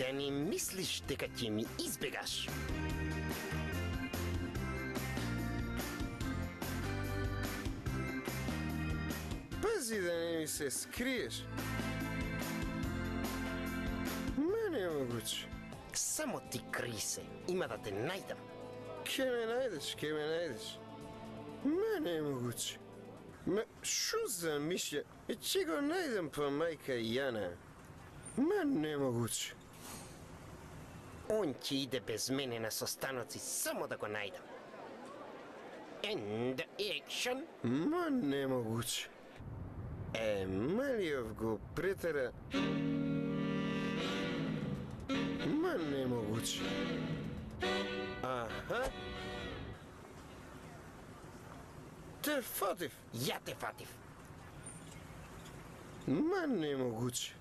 Da ne misliš, дека ќе ми избегаш? Пази да не ми се скриеш. Ма немогуче. Само ти кри се, има да те најдам. Ке ме најдеш. Ма немогуче. Ма шо за мишја? Ќе го најдам па мајка Јана. Ма немогуче. Он ќе иде без мене на состаноци само да го најдам. And action. Ма немогуче. Малиов го претера. Ма немогуче. Аха. Те фатив. Ја те фатив. Ма немогуче.